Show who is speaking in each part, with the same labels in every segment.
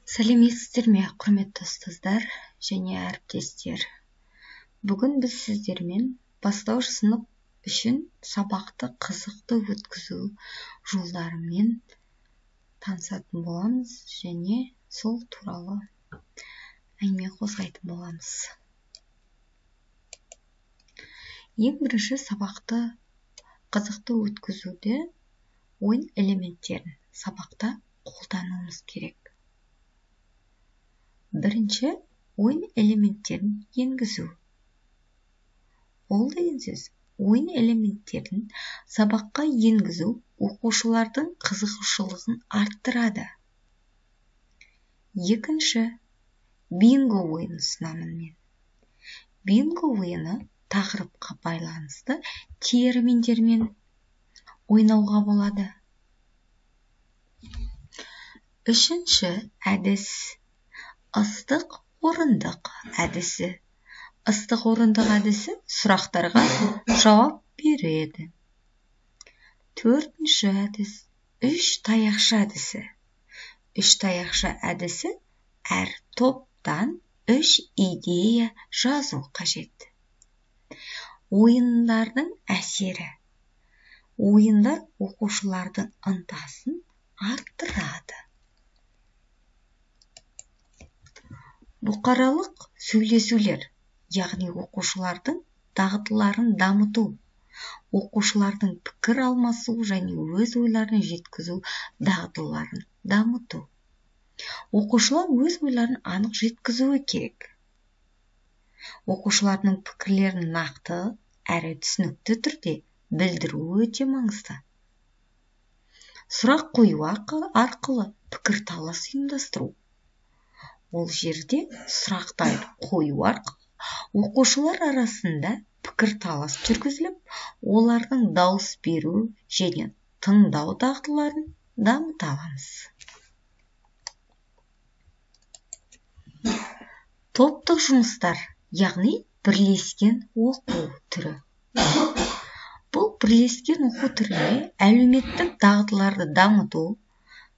Speaker 1: Сәлеметсіздер ме, құрметті ұстаздар және әріптестер. Бүгін біз сіздермен бастауыш сынып үшін сабақты қызықты өткізу жолдарымен танысатын боламыз және сол туралы әңгіме қозғайтын боламыз. Ең бірінші сабақты қызықты өткізуде ойын элементтерін сабақта қолдануымыз керек. Бірінші, ойын элементтерін енгізу. Ол деген сөз, ойын элементтерін сабаққа енгізу оқушылардың қызығушылығын арттырады. Екінші, бинго ойынын ұсынамын мен. Бинго ойыны тақырыпқа байланысты терминдермен ойнауға болады. Үшінші әдіс ыстық орындық әдісі. Ыстық орындық әдісі сұрақтарға жауап береді. Төртінші әдіс үш таяқша әдісі. Үш таяқша әдісі әр топтан үш идея жазу қажет. Ойындардың әсері. Ойындар оқушылардың ынтасын арттырады. Бұқаралық сөйлесулер, яғни оқушылардың дағдыларын дамыту, оқушылардың пікір алмасу және өз ойларын жеткізу дағдыларын дамыту. Оқушылар өз ойларын анық жеткізуі керек. Оқушылардың пікірлерін нақты әрі түсінікті түрде білдіруі өте маңызды. Сұрақ қою арқылы пікір талас ұйымдастыру. Ол жерде сұрақтар қою арқылы оқушылар арасында пікір талас жүргізіліп, олардың дауыс беру және тыңдау дағдыларын дамыта аламыз. Топтық жұмыстар, яғни бірлескен оқу түрі. Бұл бірлескен оқу түріне әлеуметтік дағдыларды дамыту,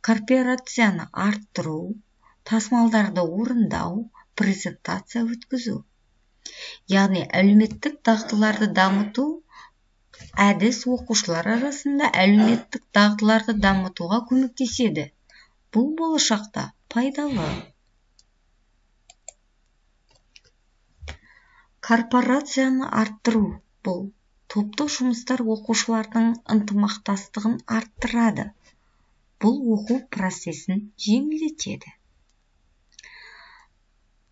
Speaker 1: кооперацияны арттыру, тасымалдарды орындау, презентация өткізу. Яғни әлеуметтік дағдыларды дамыту әдіс оқушылар арасында әлеуметтік дағдыларды дамытуға көмектеседі. Бұл болашақта пайдалы. Корпорацияны арттыру. Бұл топтық жұмыстар оқушылардың ынтымақтастығын арттырады. Бұл оқу процесін жеңілдетеді.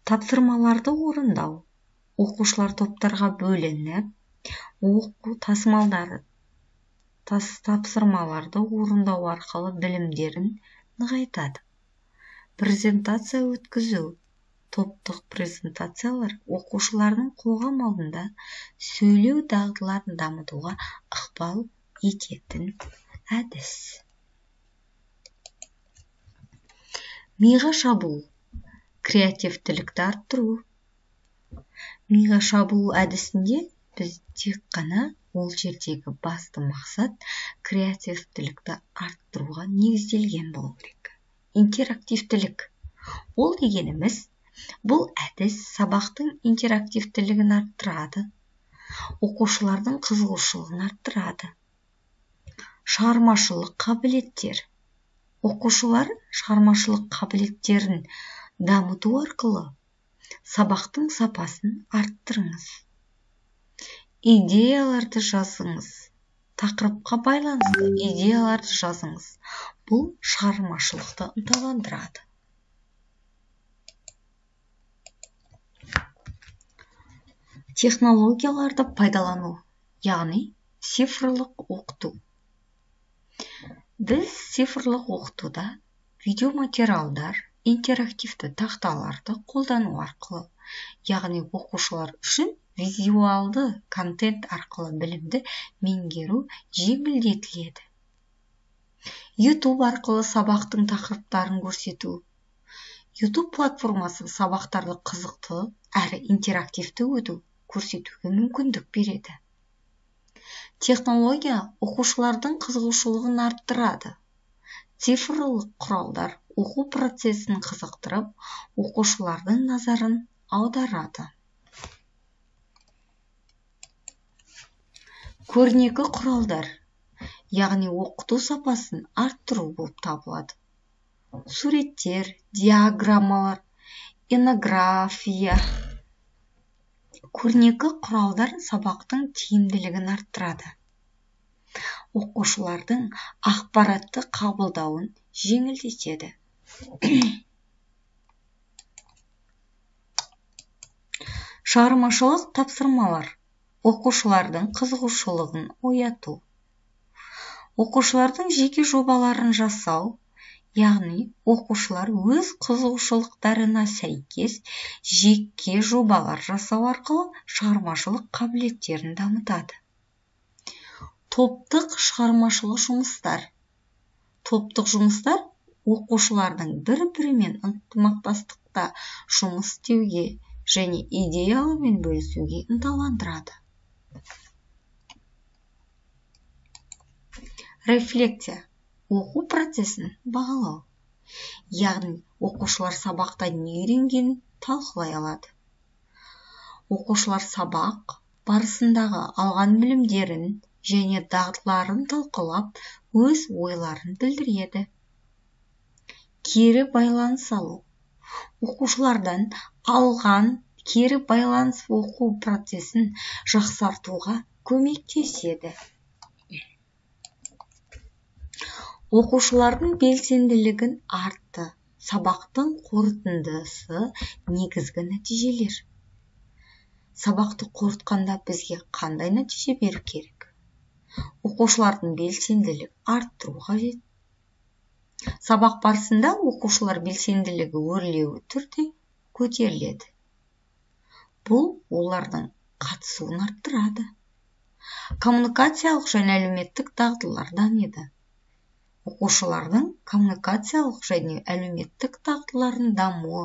Speaker 1: Тапсырмаларды орындау. Оқушылар топтарға бөлініп, оқу тапсырмаларды орындау арқылы білімдерін нығайтады. Презентация өткізу. Топтық презентациялар оқушылардың қоғам алдында сөйлеу дағдыларын дамытуға ықпал ететін әдіс. Миға шабуыл. Креативтілікті арттыру. Миға шабуыл әдісінде біз тек қана ол жердегі басты мақсат креативтілікті арттыруға негізделген болу керек. Интерактивтілік. Ол дегеніміз, бұл әдіс сабақтың интерактивтілігін арттырады, оқушылардың қызығушылығын арттырады. Шығармашылық қабілеттер. Оқушылар шығармашылық қабілеттерін дамыту арқылы сабақтың сапасын арттырыңыз. Идеяларды жазыңыз. Тақырыпқа байланысты идеяларды жазыңыз. Бұл шығармашылықты ынталандырады. Технологияларды пайдалану, яғни цифрлық оқыту. Біз цифрлық оқытуда видеоматериалдар, интерактивті тақталарды қолдану арқылы, яғни оқушылар үшін визуалды контент арқылы білімді меңгеру жеңілдетіледі. YouTube арқылы сабақтың тақырыптарын көрсету. YouTube платформасы сабақтарды қызықты әрі интерактивті көрсетуге мүмкіндік береді. Технология оқушылардың қызығушылығын арттырады. Цифрлық құралдар оқу процесін қызықтырып, оқушылардың назарын аударады. Көрнекі құралдар, яғни оқыту сапасын арттыру болып табылады. Суреттер, диаграммалар, инфография. Көрнекі құралдар сабақтың тиімділігін арттырады. Оқушылардың ақпаратты қабылдауын жеңілдетеді. Шығармашылық тапсырмалар. Оқушылардың қызығушылығын ояту. Оқушылардың жеке жобаларын жасау, яғни оқушылар өз қызығушылықтарына сәйкес жеке жобалар жасау арқылы шығармашылық қабілеттерін дамытады. Топтық шығармашылық жұмыстар. Топтық жұмыстар оқушылардың бір-бірімен ынтымақтастықта жұмыс істеуге және идеялармен бөлісуге ынталандырады. Рефлексия. Оқу процесін бағалау. Яғни, оқушылар сабақта не үйренгенін талқылай алады. Оқушылар сабақ барысындағы алған білімдерін және дағдыларын талқылап, өз ойларын білдіреді. Кері байланыс алу. Оқушылардан алған кері байланыс оқу процесін жақсартуға көмектеседі. Оқушылардың белсенділігін артты. Сабақтың қорытындысы негізгі нәтижелер. Сабақты қорытқанда бізге қандай нәтиже беру керек? Оқушылардың белсенділік арттыру қажет. Сабақ барысында оқушылар белсенділігі өрлеуі түрде көтеріледі. Бұл олардың қатысуын арттырады. Коммуникациялық және әлеуметтік дағдылар дамиды. Оқушылардың коммуникациялық және әлеуметтік дағдыларын дамуы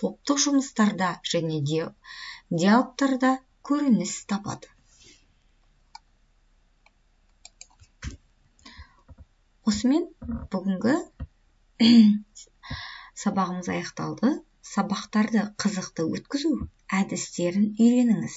Speaker 1: топтық жұмыстарда және диалогтарда көрініс табады. Осымен бүгінгі сабағымыз аяқталды. Сабақтарды қызықты өткізу әдістерін үйреніңіз.